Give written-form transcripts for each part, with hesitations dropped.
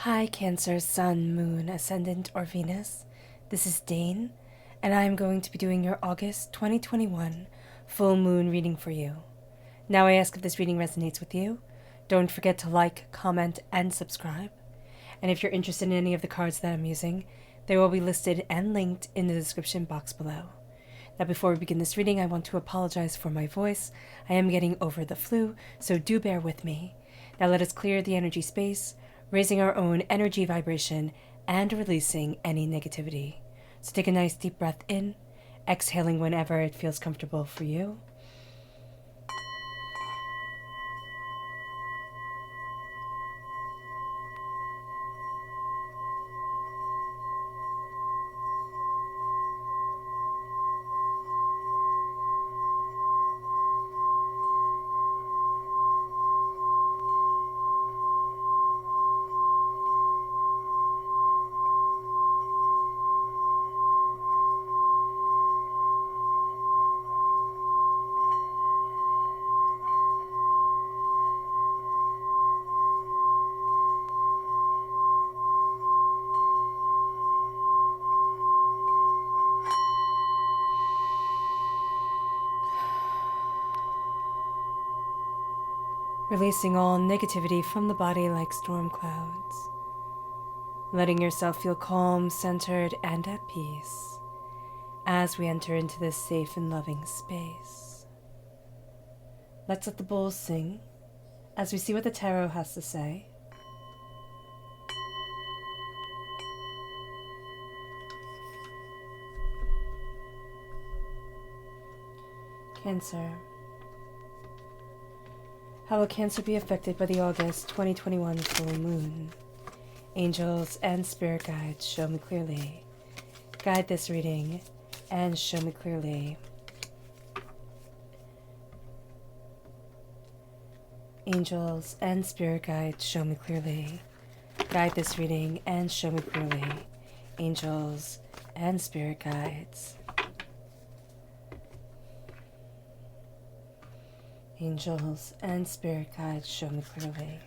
Hi, Cancer, Sun, Moon, Ascendant, or Venus. This is Dane, and I am going to be doing your August 2021 full moon reading for you. Now I ask if this reading resonates with you. Don't forget to like, comment, and subscribe. And if you're interested in any of the cards that I'm using, they will be listed and linked in the description box below. Now before we begin this reading, I want to apologize for my voice. I am getting over the flu, so do bear with me. Now let us clear the energy space, raising our own energy vibration and releasing any negativity. So take a nice deep breath in, exhaling whenever it feels comfortable for you. Releasing all negativity from the body like storm clouds. Letting yourself feel calm, centered, and at peace as we enter into this safe and loving space. Let's let the bowls sing as we see what the tarot has to say. Cancer. How will Cancer be affected by the August 2021 full moon? Angels and spirit guides, show me clearly. Guide this reading and show me clearly. Angels and spirit guides, show me clearly. Guide this reading and show me clearly. Angels and spirit guides. Angels and spirit guides, show me clearly.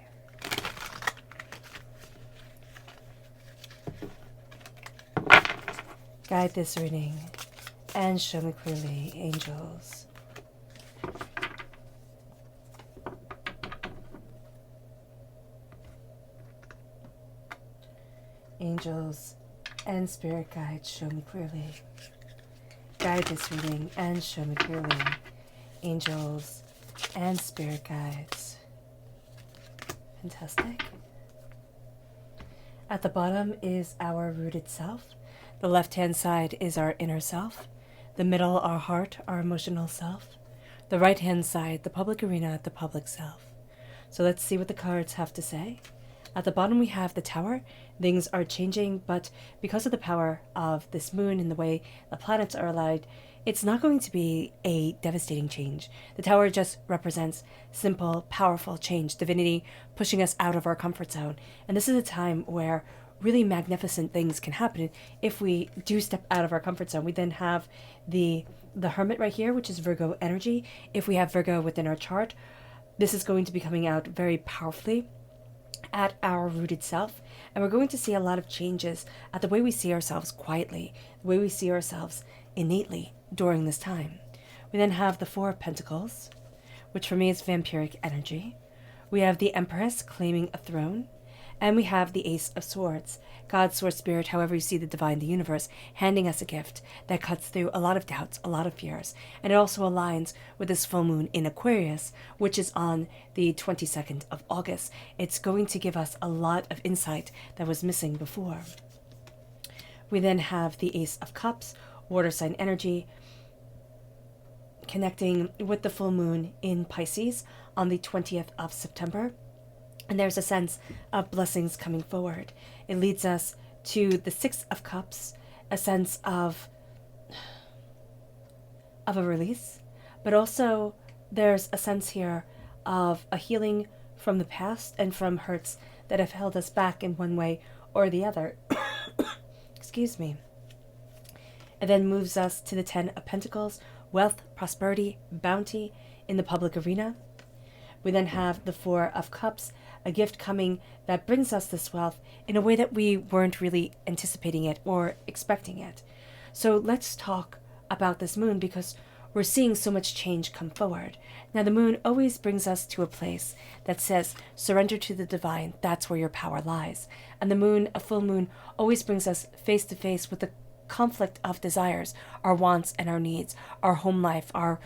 Guide this reading and show me clearly, angels. Angels and spirit guides, show me clearly. Guide this reading and show me clearly, angels and spirit guides. Fantastic. At the bottom is our rooted self. The left-hand side is our inner self. The middle, our heart, our emotional self. The right-hand side, the public arena, the public self. So let's see what the cards have to say. At the bottom we have the Tower. Things are changing, but because of the power of this moon and the way the planets are aligned, it's not going to be a devastating change. The Tower just represents simple, powerful change, divinity pushing us out of our comfort zone. And this is a time where really magnificent things can happen if we do step out of our comfort zone. We then have the Hermit right here, which is Virgo energy. If we have Virgo within our chart, this is going to be coming out very powerfully at our rooted self, and we're going to see a lot of changes at the way we see ourselves quietly, the way we see ourselves innately during this time. We then have the Four of Pentacles, which for me is vampiric energy. We have the Empress claiming a throne, and we have the Ace of Swords, God, Sword, Spirit, however you see the divine, the universe, handing us a gift that cuts through a lot of doubts, a lot of fears. And it also aligns with this full moon in Aquarius, which is on the 22nd of August. It's going to give us a lot of insight that was missing before. We then have the Ace of Cups, water sign energy, connecting with the full moon in Pisces on the 20th of September. And there's a sense of blessings coming forward. It leads us to the Six of Cups, a sense of a release, but also there's a sense here of a healing from the past and from hurts that have held us back in one way or the other. Excuse me. It then moves us to the Ten of Pentacles, wealth, prosperity, bounty in the public arena. We then have the Four of Cups, a gift coming that brings us this wealth in a way that we weren't really anticipating it or expecting it. So let's talk about this moon, because we're seeing so much change come forward. Now, the moon always brings us to a place that says, surrender to the divine, that's where your power lies. And the moon, a full moon, always brings us face to face with the conflict of desires, our wants and our needs, our home life, our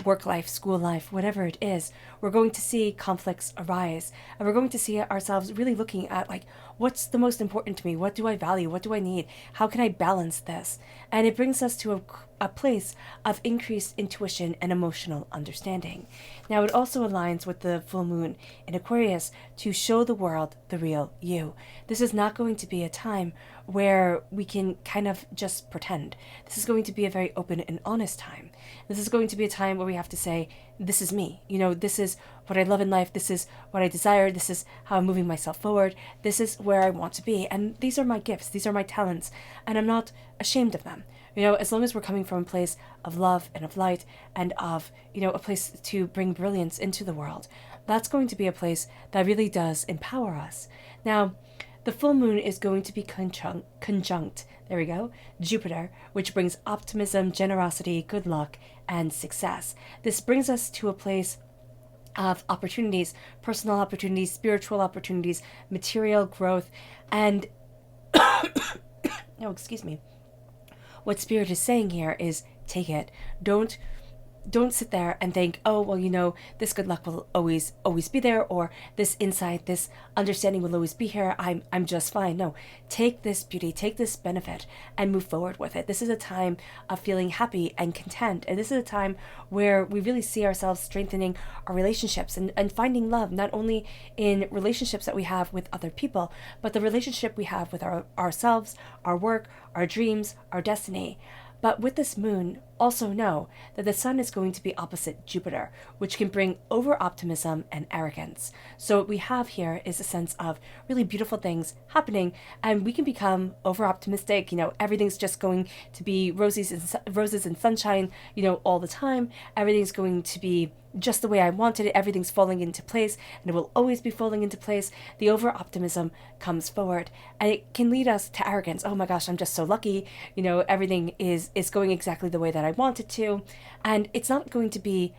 work life, school life, whatever it is. We're going to see conflicts arise, and we're going to see ourselves really looking at, like, what's the most important to me? What do I value? What do I need? How can I balance this? And it brings us to a place of increased intuition and emotional understanding. Now, it also aligns with the full moon in Aquarius to show the world the real you. This is not going to be a time where we can kind of just pretend. This is going to be a very open and honest time. This is going to be a time where we have to say, this is me. This is what I love in life. This is what I desire. This is how I'm moving myself forward. This is where I want to be. And these are my gifts. These are my talents. And I'm not ashamed of them. As long as we're coming from a place of love and of light and of, a place to bring brilliance into the world, that's going to be a place that really does empower us. Now, the full moon is going to be conjunct, there we go, Jupiter, which brings optimism, generosity, good luck, and success. This brings us to a place of opportunities, personal opportunities, spiritual opportunities, material growth, and excuse me. What Spirit is saying here is, take it. Don't sit there and think, oh, well, this good luck will always be there, or this insight, this understanding will always be here. I'm just fine. No, take this beauty, take this benefit, and move forward with it. This is a time of feeling happy and content. And this is a time where we really see ourselves strengthening our relationships and finding love, not only in relationships that we have with other people, but the relationship we have with ourselves, our work, our dreams, our destiny. But with this moon, also know that the sun is going to be opposite Jupiter, which can bring over-optimism and arrogance. So what we have here is a sense of really beautiful things happening, and we can become over-optimistic. Everything's just going to be roses and sunshine, all the time. Everything's going to be just the way I wanted it. Everything's falling into place, and it will always be falling into place. The over-optimism comes forward, and it can lead us to arrogance. Oh my gosh, I'm just so lucky. Everything is going exactly the way that I want it to. And it's not going to be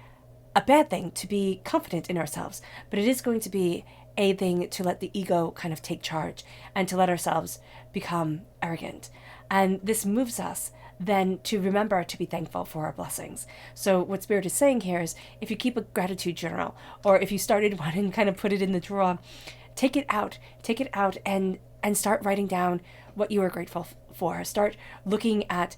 a bad thing to be confident in ourselves, but it is going to be a thing to let the ego kind of take charge and to let ourselves become arrogant. And this moves us then to remember to be thankful for our blessings. So what Spirit is saying here is, if you keep a gratitude journal, or if you started one and kind of put it in the drawer, take it out and start writing down what you are grateful for. Start looking at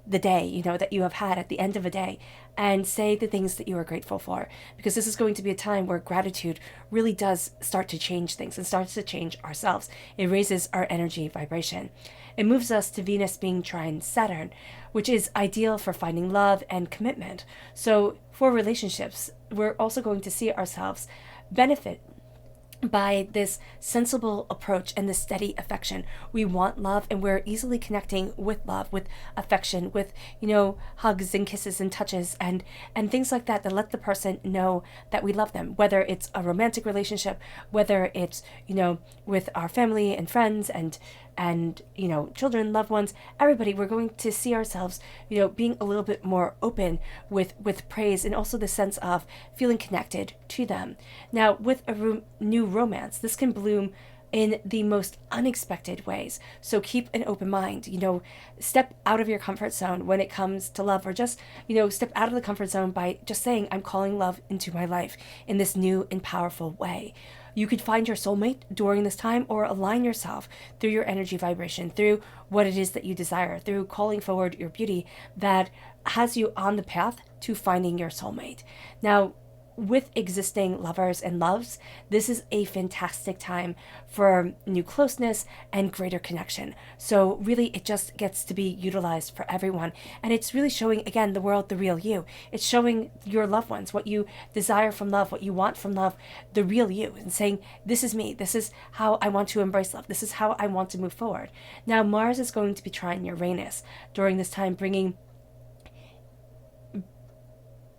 the day, that you have had at the end of a day, and say the things that you are grateful for, because this is going to be a time where gratitude really does start to change things and starts to change ourselves. It raises our energy vibration. It moves us to Venus being trine Saturn, which is ideal for finding love and commitment. So for relationships, we're also going to see ourselves benefit by this sensible approach and this steady affection. We want love, and we're easily connecting with love, with affection, with, hugs and kisses and touches and things like that let the person know that we love them, whether it's a romantic relationship, whether it's, with our family and friends and children, loved ones, everybody. We're going to see ourselves, being a little bit more open with praise, and also the sense of feeling connected to them. Now, with a new romance, this can bloom in the most unexpected ways. So keep an open mind, step out of your comfort zone when it comes to love, or just, step out of the comfort zone by just saying, I'm calling love into my life in this new and powerful way. You could find your soulmate during this time, or align yourself through your energy vibration, through what it is that you desire, through calling forward your beauty that has you on the path to finding your soulmate. Now, with existing lovers and loves, this is a fantastic time for new closeness and greater connection. So really, it just gets to be utilized for everyone. And it's really showing, again, the world the real you. It's showing your loved ones what you desire from love, what you want from love, the real you, and saying, this is me. This is how I want to embrace love. This is how I want to move forward. Now, Mars is going to be trine Uranus during this time, bringing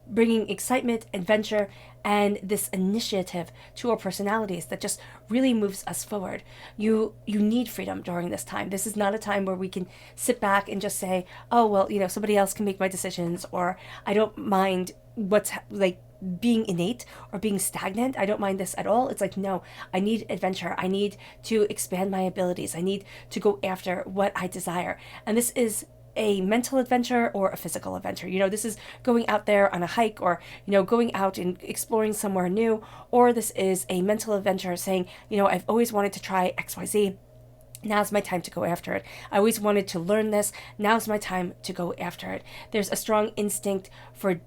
bringing excitement, adventure, and this initiative to our personalities that just really moves us forward. You need freedom during this time. This is not a time where we can sit back and just say, oh, well, somebody else can make my decisions, or I don't mind what's like being innate or being stagnant. I don't mind this at all. It's like, no, I need adventure. I need to expand my abilities. I need to go after what I desire. And this is a mental adventure or a physical adventure. This is going out there on a hike, or, going out and exploring somewhere new, or this is a mental adventure saying, I've always wanted to try XYZ. Now's my time to go after it. I always wanted to learn this. Now's my time to go after it. There's a strong instinct for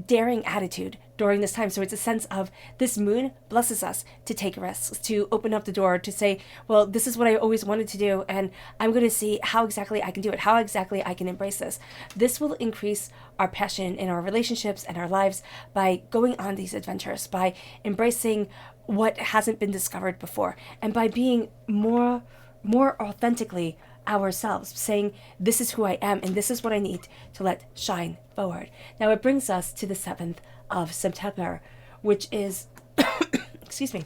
daring attitude during this time. So it's a sense of this moon blesses us to take risks, to open up the door, to say, well, this is what I always wanted to do, and I'm going to see how exactly I can do it, how exactly I can embrace this. This will increase our passion in our relationships and our lives by going on these adventures, by embracing what hasn't been discovered before, and by being more authentically ourselves, saying, this is who I am and this is what I need to let shine forward. Now it brings us to the 7th of September, which is, excuse me,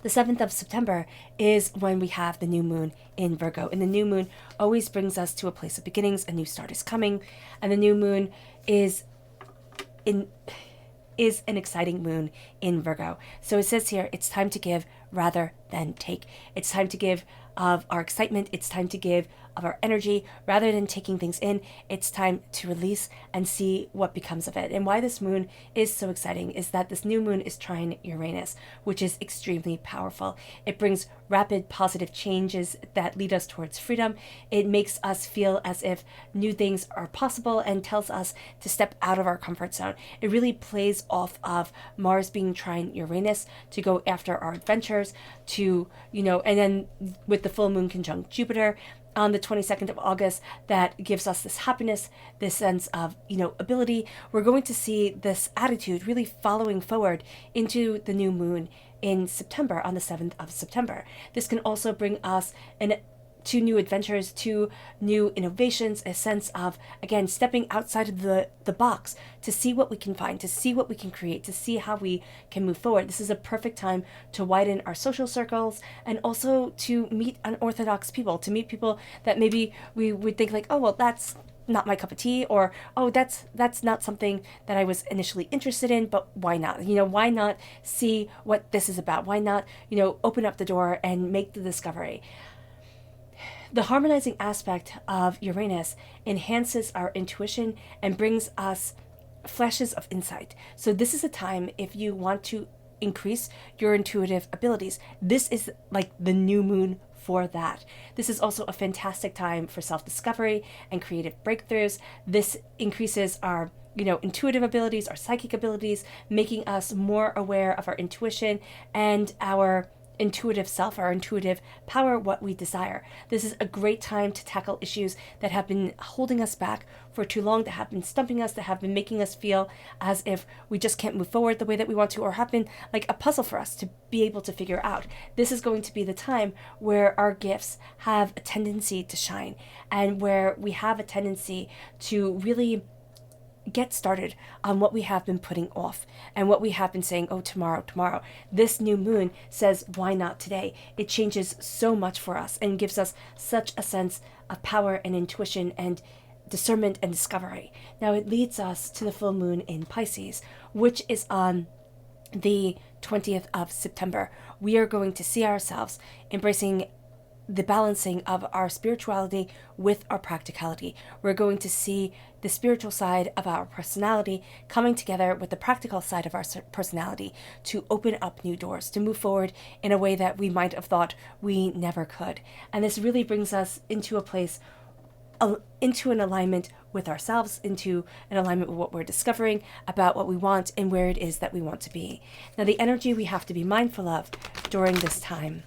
the 7th of September is when we have the new moon in Virgo. And the new moon always brings us to a place of beginnings. A new start is coming. And the new moon is an exciting moon in Virgo. So it says here, it's time to give rather than take. It's time to give of our excitement. It's time to give of our energy rather than taking things in. It's time to release and see what becomes of it. And why this moon is so exciting is that this new moon is trine Uranus, which is extremely powerful. It brings rapid positive changes that lead us towards freedom. It makes us feel as if new things are possible and tells us to step out of our comfort zone. It really plays off of Mars being trine Uranus to go after our adventures, to, and then with the full moon conjunct Jupiter on the 22nd of August, that gives us this happiness, this sense of, ability. We're going to see this attitude really following forward into the new moon in September, on the 7th of September. This can also bring us to new adventures, to new innovations, a sense of, again, stepping outside of the box to see what we can find, to see what we can create, to see how we can move forward. This is a perfect time to widen our social circles and also to meet unorthodox people, to meet people that maybe we would think like, oh, well, that's not my cup of tea, or, oh, that's not something that I was initially interested in, but why not? Why not see what this is about? Why not, open up the door and make the discovery? The harmonizing aspect of Uranus enhances our intuition and brings us flashes of insight. So this is a time, if you want to increase your intuitive abilities, this is like the new moon for that. This is also a fantastic time for self-discovery and creative breakthroughs. This increases our intuitive abilities, our psychic abilities, making us more aware of our intuition and our intuitive self, our intuitive power, what we desire. This is a great time to tackle issues that have been holding us back for too long, that have been stumping us, that have been making us feel as if we just can't move forward the way that we want to, or have been like a puzzle for us to be able to figure out. This is going to be the time where our gifts have a tendency to shine, and where we have a tendency to really get started on what we have been putting off and what we have been saying, oh, tomorrow. This new moon says, why not today? It changes so much for us and gives us such a sense of power and intuition and discernment and discovery. Now it leads us to the full moon in Pisces, which is on the 20th of September. We are going to see ourselves embracing the balancing of our spirituality with our practicality. We're going to see the spiritual side of our personality coming together with the practical side of our personality to open up new doors, to move forward in a way that we might have thought we never could. And this really brings us into a place, into an alignment with ourselves, into an alignment with what we're discovering about what we want and where it is that we want to be. Now, the energy we have to be mindful of during this time,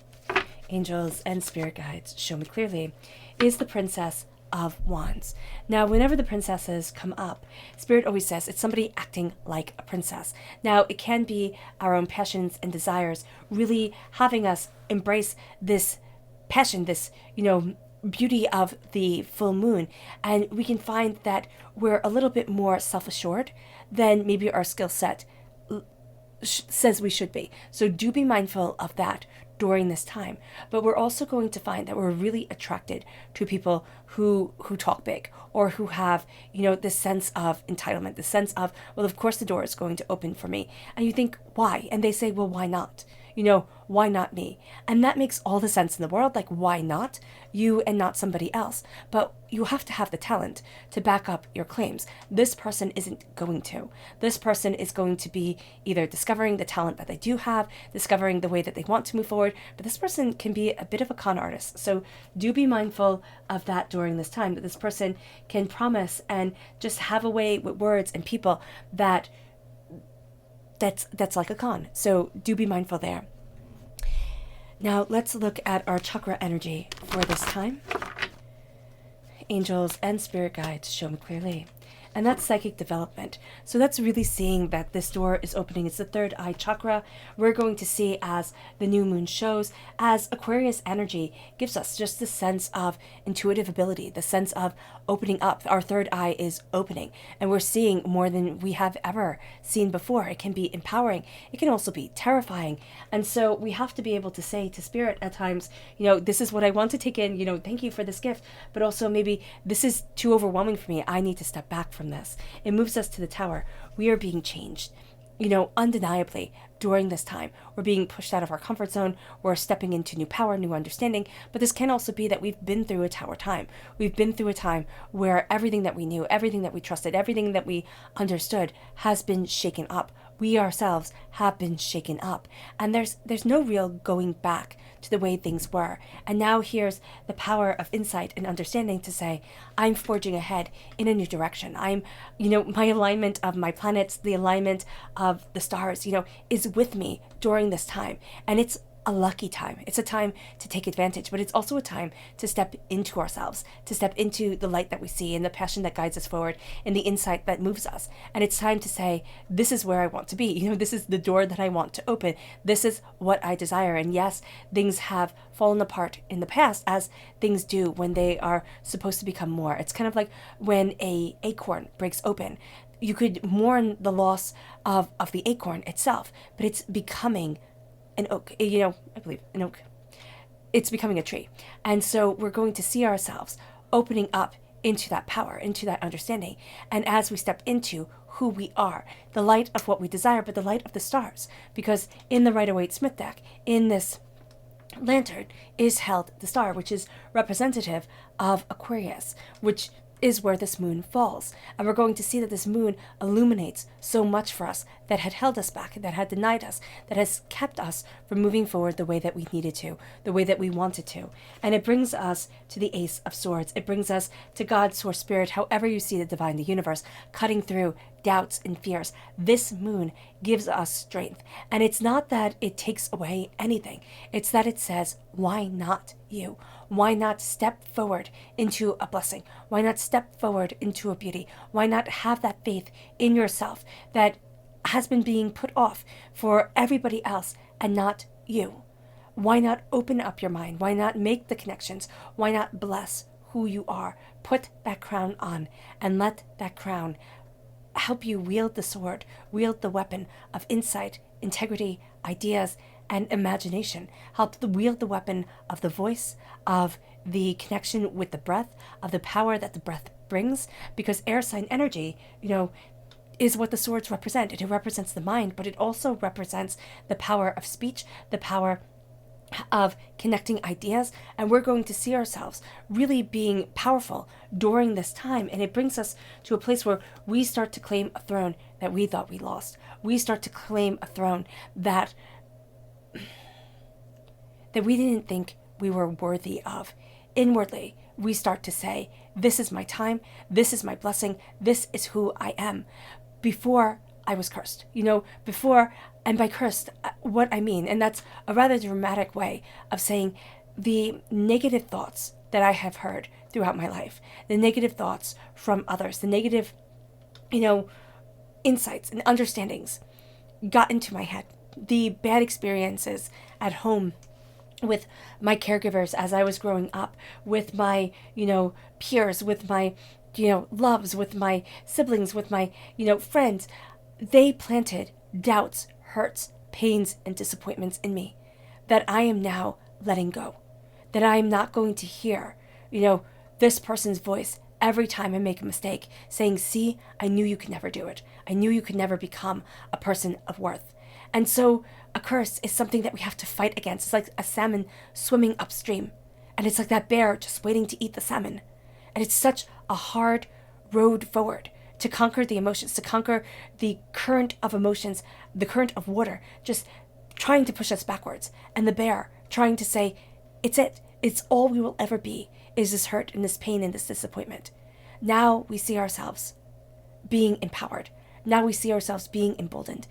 angels and spirit guides show me clearly, is the Princess of Wands. Now, whenever the princesses come up, Spirit always says it's somebody acting like a princess. Now, it can be our own passions and desires really having us embrace this passion, this, beauty of the full moon, and we can find that we're a little bit more self-assured, than maybe our skill set says we should be. So do be mindful of that during this time. But we're also going to find that we're really attracted to people who talk big, or who have, this sense of entitlement, the sense of, well, of course the door is going to open for me. And you think, why? And they say, well, why not? Why not me? And that makes all the sense in the world. Like, why not you and not somebody else? But you have to have the talent to back up your claims. This person isn't going to. This person is going to be either discovering the talent that they do have, discovering the way that they want to move forward, but this person can be a bit of a con artist. So do be mindful of that during this time, that this person can promise and just have a way with words and people that's like a con. So do be mindful there. Now let's look at our chakra energy for this time. Angels and spirit guides show me clearly. And that's psychic development. So that's really seeing that this door is opening. It's the third eye chakra. We're going to see, as the new moon shows, as Aquarius energy gives us just the sense of intuitive ability, the sense of opening up. Our third eye is opening, and we're seeing more than we have ever seen before. It can be empowering. It can also be terrifying. And so we have to be able to say to spirit at times, this is what I want to take in, thank you for this gift, but also maybe this is too overwhelming for me. I need to step back from this. It moves us to the tower. We are being changed, undeniably during this time. We're being pushed out of our comfort zone. We're stepping into new power, new understanding. But this can also be that we've been through a tower time. We've been through a time where everything that we knew, everything that we trusted, everything that we understood has been shaken up. We ourselves have been shaken up. And there's no real going back to the way things were. And now here's the power of insight and understanding to say, I'm forging ahead in a new direction. I'm, my alignment of my planets, the alignment of the stars, is with me during this time. And it's a lucky time. It's a time to take advantage, but it's also a time to step into ourselves, to step into the light that we see and the passion that guides us forward and the insight that moves us. And it's time to say, this is where I want to be. This is the door that I want to open. This is what I desire. And yes, things have fallen apart in the past, as things do when they are supposed to become more. It's kind of like when an acorn breaks open. You could mourn the loss of the acorn itself, but it's becoming an oak, I believe an oak. It's becoming a tree. And so we're going to see ourselves opening up into that power, into that understanding. And as we step into who we are, the light of what we desire, but the light of the stars, because in the Rider-Waite-Smith deck, in this lantern is held the star, which is representative of Aquarius, which is where this moon falls. And we're going to see that this moon illuminates so much for us that had held us back, that had denied us, that has kept us from moving forward the way that we needed to, the way that we wanted to. And it brings us to the Ace of Swords. It brings us to God, Source, Spirit, however you see the divine, the universe, cutting through doubts and fears. This moon gives us strength. And it's not that it takes away anything. It's that it says, why not you? Why not step forward into a blessing? Why not step forward into a beauty? Why not have that faith in yourself that has been being put off for everybody else and not you? Why not open up your mind? Why not make the connections? Why not bless who you are? Put that crown on and let that crown help you wield the sword, wield the weapon of insight, integrity, ideas, and imagination. Help wield the weapon of the voice, of the connection with the breath, of the power that the breath brings, because air sign energy, is what the swords represent. It represents the mind, but it also represents the power of speech, the power of connecting ideas, and we're going to see ourselves really being powerful during this time. And it brings us to a place where we start to claim a throne that we thought we lost. We start to claim a throne that we didn't think we were worthy of. Inwardly, we start to say, this is my time, this is my blessing, this is who I am. Before I was cursed, before, and by cursed, what I mean, and that's a rather dramatic way of saying the negative thoughts that I have heard throughout my life, the negative thoughts from others, the negative, insights and understandings got into my head, the bad experiences at home with my caregivers as I was growing up, with my, peers, with my loves, with my siblings, with my, friends, they planted doubts, hurts, pains, and disappointments in me that I am now letting go. That I am not going to hear, this person's voice every time I make a mistake, saying, see, I knew you could never do it. I knew you could never become a person of worth. And so a curse is something that we have to fight against. It's like a salmon swimming upstream. And it's like that bear just waiting to eat the salmon. And it's such a hard road forward to conquer the emotions, to conquer the current of emotions, the current of water, just trying to push us backwards. And the bear trying to say, it's it. It's all we will ever be, is this hurt and this pain and this disappointment. Now we see ourselves being empowered. Now we see ourselves being emboldened,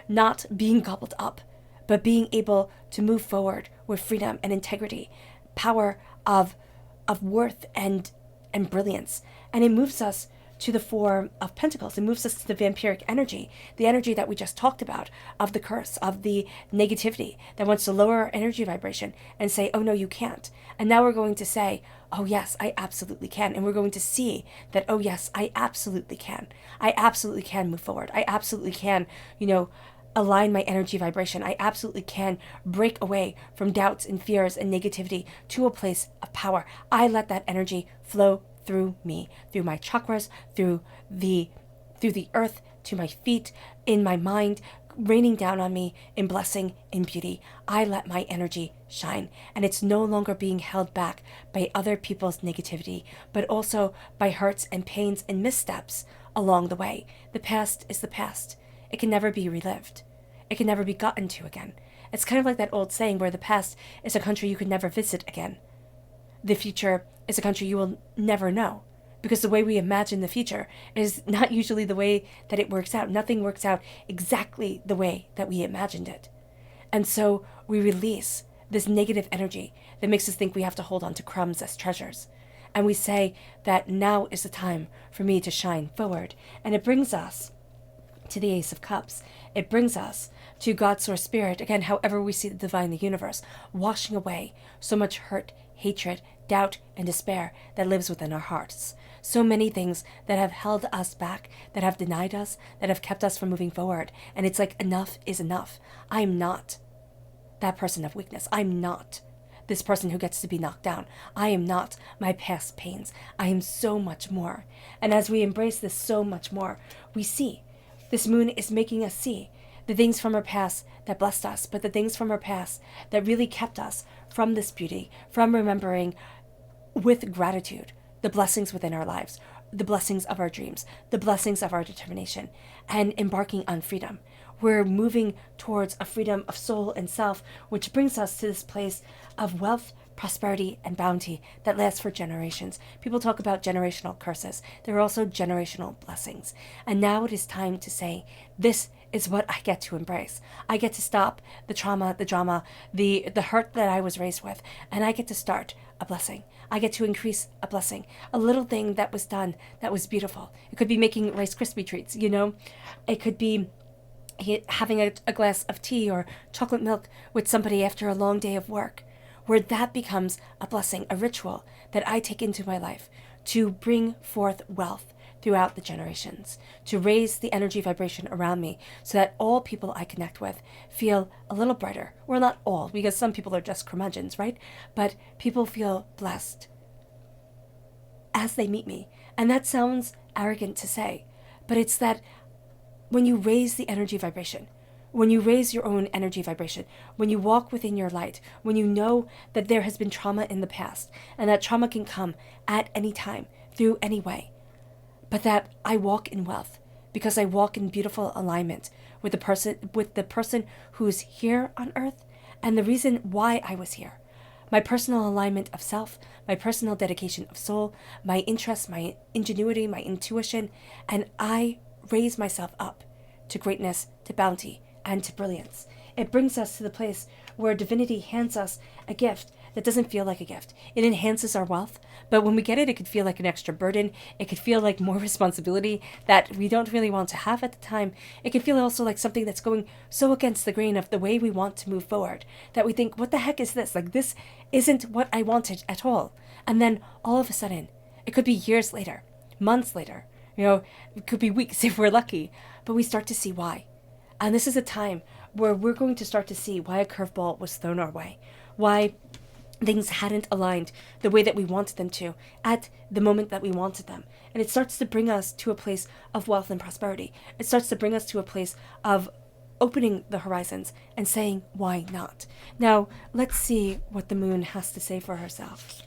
not being gobbled up, but being able to move forward with freedom and integrity, power of worth and brilliance. And it moves us to the Four of Pentacles. It moves us to the vampiric energy, the energy that we just talked about, of the curse, of the negativity that wants to lower our energy vibration and say, oh no, you can't. And now we're going to say, oh yes, I absolutely can. And we're going to see that, oh yes, I absolutely can. I absolutely can move forward. I absolutely can, align my energy vibration. I absolutely can break away from doubts and fears and negativity to a place of power. I let that energy flow through me, through my chakras, through the earth, to my feet, in my mind, raining down on me in blessing, in beauty. I let my energy shine, and it's no longer being held back by other people's negativity, but also by hurts and pains and missteps along the way. The past is the past. It can never be relived. It can never be gotten to again. It's kind of like that old saying where the past is a country you could never visit again. The future is a country you will never know, because the way we imagine the future is not usually the way that it works out. Nothing works out exactly the way that we imagined it. And so we release this negative energy that makes us think we have to hold on to crumbs as treasures. And we say that now is the time for me to shine forward. And it brings us to the Ace of Cups. It brings us to God's Source Spirit, again, however we see the divine, the universe, washing away so much hurt, hatred, doubt, and despair that lives within our hearts. So many things that have held us back, that have denied us, that have kept us from moving forward. And it's like, enough is enough. I'm not that person of weakness. I'm not this person who gets to be knocked down. I am not my past pains. I am so much more. And as we embrace this so much more, we see. This moon is making us see the things from our past that blessed us, but the things from our past that really kept us from this beauty, from remembering with gratitude the blessings within our lives, the blessings of our dreams, the blessings of our determination, and embarking on freedom. We're moving towards a freedom of soul and self, which brings us to this place of wealth, prosperity, and bounty that lasts for generations. People talk about generational curses. There are also generational blessings. And now it is time to say, this is what I get to embrace. I get to stop the trauma, the drama, the hurt that I was raised with, and I get to start a blessing. I get to increase a blessing. A little thing that was done that was beautiful. It could be making Rice Krispie treats, It could be having a glass of tea or chocolate milk with somebody after a long day of work, where that becomes a blessing, a ritual that I take into my life to bring forth wealth throughout the generations, to raise the energy vibration around me so that all people I connect with feel a little brighter. Well, not all, because some people are just curmudgeons, right? But people feel blessed as they meet me. And that sounds arrogant to say, but it's that when you raise the energy vibration, when you raise your own energy vibration, when you walk within your light, when you know that there has been trauma in the past, and that trauma can come at any time, through any way, but that I walk in wealth because I walk in beautiful alignment with the person who's here on earth and the reason why I was here. My personal alignment of self, my personal dedication of soul, my interests, my ingenuity, my intuition, and I raise myself up to greatness, to bounty, and to brilliance. It brings us to the place where divinity hands us a gift that doesn't feel like a gift. It enhances our wealth, but when we get it, it could feel like an extra burden. It could feel like more responsibility that we don't really want to have at the time. It could feel also like something that's going so against the grain of the way we want to move forward that we think, what the heck is this? Like, this isn't what I wanted at all. And then all of a sudden, it could be years later, months later, it could be weeks if we're lucky, but we start to see why. And this is a time where we're going to start to see why a curveball was thrown our way, why things hadn't aligned the way that we wanted them to at the moment that we wanted them. And it starts to bring us to a place of wealth and prosperity. It starts to bring us to a place of opening the horizons and saying, why not? Now, let's see what the moon has to say for herself.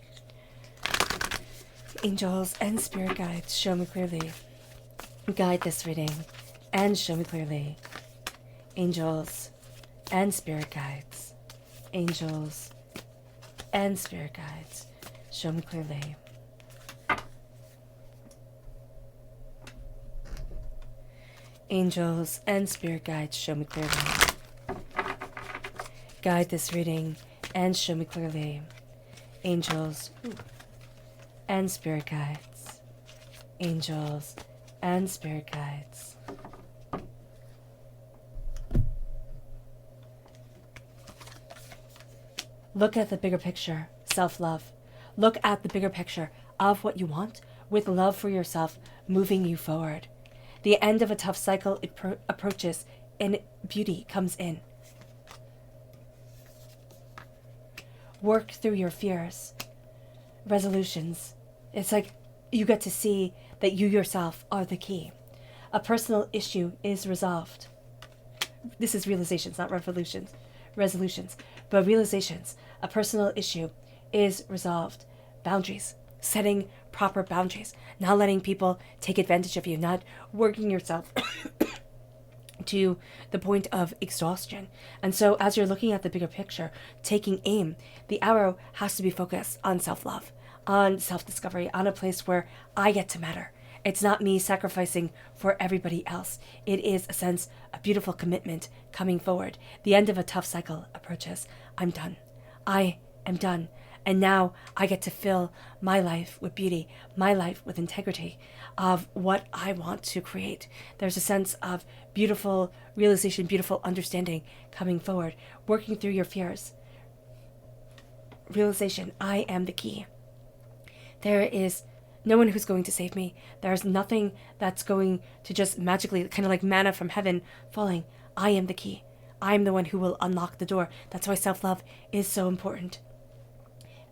Angels and spirit guides, show me clearly. Guide this reading and show me clearly. Angels and spirit guides. Angels and spirit guides, show me clearly. Angels and spirit guides, show me clearly. Guide this reading and show me clearly. Angels and spirit guides. Angels and spirit guides. Look at the bigger picture, self-love. Look at the bigger picture of what you want with love for yourself moving you forward. The end of a tough cycle approaches and beauty comes in. Work through your fears, resolutions. It's like you get to see that you yourself are the key. A personal issue is resolved. This is realizations, not resolutions, but realizations. A personal issue is resolved. Boundaries, setting proper boundaries, not letting people take advantage of you, not working yourself to the point of exhaustion. And so as you're looking at the bigger picture, taking aim, the arrow has to be focused on self-love, on self-discovery, on a place where I get to matter. It's not me sacrificing for everybody else. It is a sense, a beautiful commitment coming forward. The end of a tough cycle approaches. I'm done. I am done. And now I get to fill my life with beauty, my life with integrity of what I want to create. There's a sense of beautiful realization, beautiful understanding coming forward, working through your fears. Realization, I am the key. There is no one who's going to save me. There's nothing that's going to just magically, kind of like manna from heaven falling. I am the key. I'm the one who will unlock the door. That's why self-love is so important.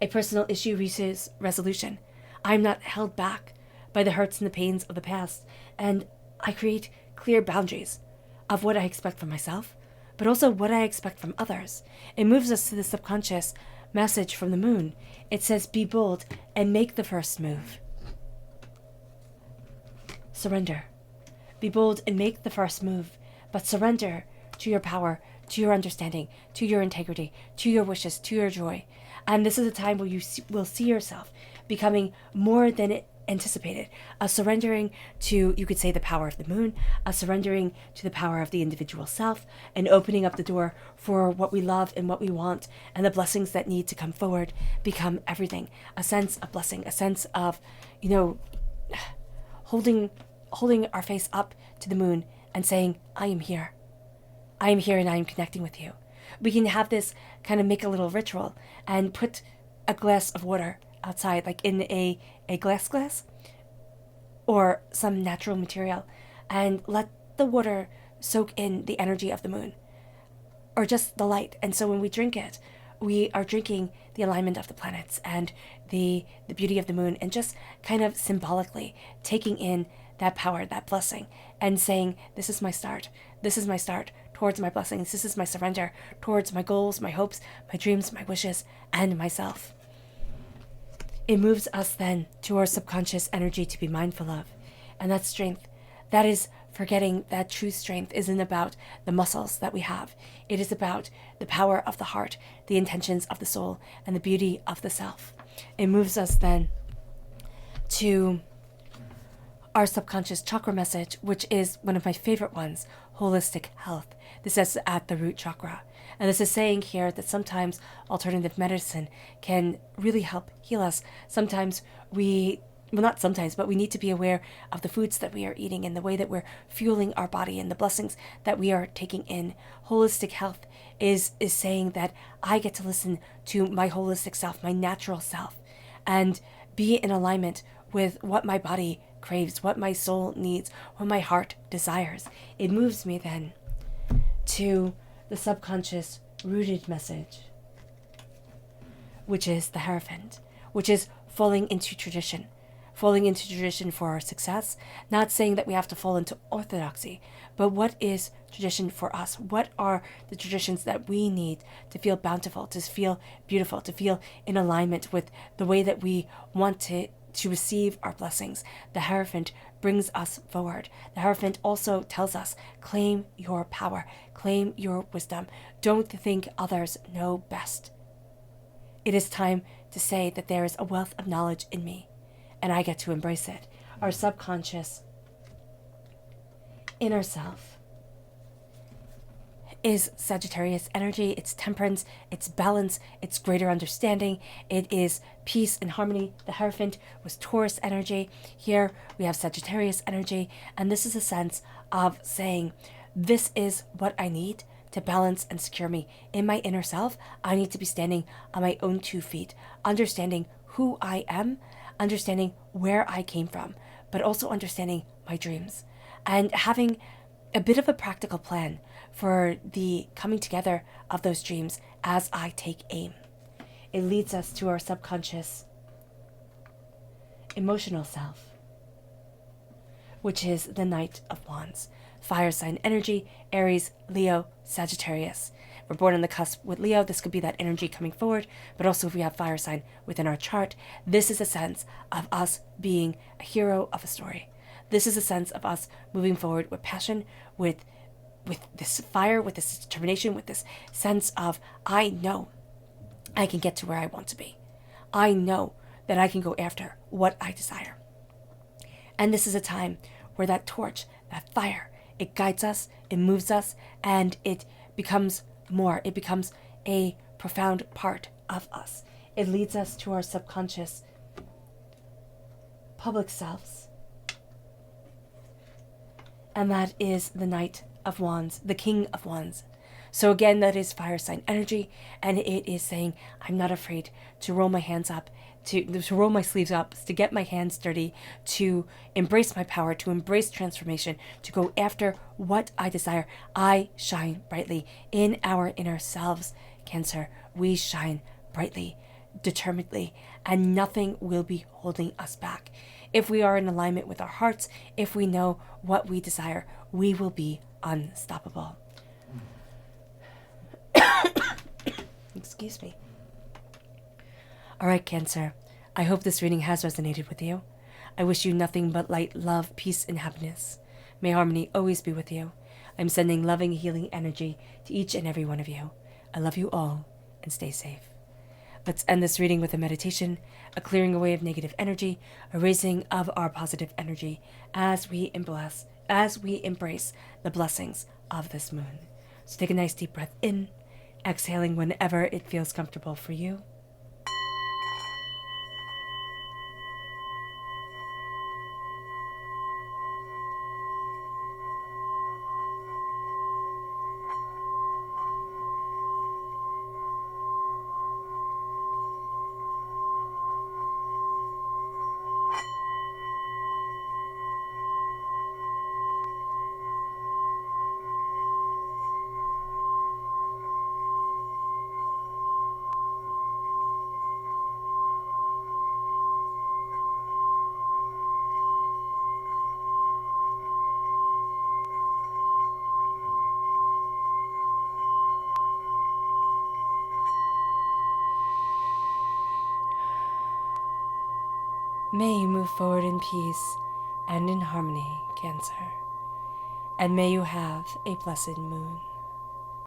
A personal issue reaches resolution. I'm not held back by the hurts and the pains of the past, and I create clear boundaries of what I expect from myself, but also what I expect from others. It moves us to the subconscious message from the moon. It says, be bold and make the first move. Surrender. Be bold and make the first move, but surrender to your power, to your understanding, to your integrity, to your wishes, to your joy. And this is a time where you will see yourself becoming more than anticipated, a surrendering to, you could say, the power of the moon, a surrendering to the power of the individual self, and opening up the door for what we love and what we want, and the blessings that need to come forward become everything. A sense of blessing, a sense of, holding our face up to the moon and saying, I am here. I am here and I am connecting with you. We can have this kind of make a little ritual and put a glass of water outside, like in a glass, or some natural material, and let the water soak in the energy of the moon, or just the light. And so when we drink it, we are drinking the alignment of the planets and the beauty of the moon, and just kind of symbolically taking in that power, that blessing, and saying, this is my start. This is my start towards my blessings. This is my surrender towards my goals, my hopes, my dreams, my wishes, and myself. It moves us then to our subconscious energy to be mindful of. And that strength, that is forgetting that true strength isn't about the muscles that we have. It is about the power of the heart, the intentions of the soul, and the beauty of the self. It moves us then to our subconscious chakra message, which is one of my favorite ones, holistic health. This is at the root chakra. And this is saying here that sometimes alternative medicine can really help heal us. Sometimes not sometimes, but we need to be aware of the foods that we are eating and the way that we're fueling our body and the blessings that we are taking in. Holistic health is saying that I get to listen to my holistic self, my natural self, and be in alignment with what my body craves, what my soul needs, what my heart desires. It moves me then to the subconscious rooted message, which is the Hierophant, which is falling into tradition for our success. Not saying that we have to fall into orthodoxy, but what is tradition for us? What are the traditions that we need to feel bountiful, to feel beautiful, to feel in alignment with the way that we want to receive our blessings? The Hierophant brings us forward. The Hierophant also tells us, claim your power, claim your wisdom. Don't think others know best. It is time to say that there is a wealth of knowledge in me, and I get to embrace it. Our subconscious inner self is Sagittarius energy. It's temperance, it's balance, it's greater understanding. It is peace and harmony. The Hierophant was Taurus energy. Here we have Sagittarius energy, and this is a sense of saying, this is what I need to balance and secure me. In my inner self, I need to be standing on my own 2 feet, understanding who I am, understanding where I came from, but also understanding my dreams, and having a bit of a practical plan for the coming together of those dreams as I take aim. It leads us to our subconscious emotional self, which is the Knight of Wands. Fire sign energy, Aries, Leo, Sagittarius. We're born on the cusp with Leo. This could be that energy coming forward, but also if we have fire sign within our chart, this is a sense of us being a hero of a story. This is a sense of us moving forward with passion, with this fire, with this determination, with this sense of, I know I can get to where I want to be. I know that I can go after what I desire. And this is a time where that torch, that fire, it guides us, it moves us, and it becomes more. It becomes a profound part of us. It leads us to our subconscious public selves. And that is the Knight of Wands, the King of Wands. So again, that is fire sign energy, and it is saying, I'm not afraid to roll my hands up, to roll my sleeves up, to get my hands dirty, to embrace my power, to embrace transformation, to go after what I desire. I shine brightly in our inner selves, Cancer. We shine brightly, determinedly, and nothing will be holding us back. If we are in alignment with our hearts, if we know what we desire, we will be unstoppable. Excuse me. All right, Cancer. I hope this reading has resonated with you. I wish you nothing but light, love, peace, and happiness. May harmony always be with you. I'm sending loving, healing energy to each and every one of you. I love you all, and stay safe. Let's end this reading with a meditation, a clearing away of negative energy, a raising of our positive energy as we embrace the blessings of this moon. So take a nice deep breath in, exhaling whenever it feels comfortable for you. May you move forward in peace and in harmony, Cancer. And may you have a blessed moon.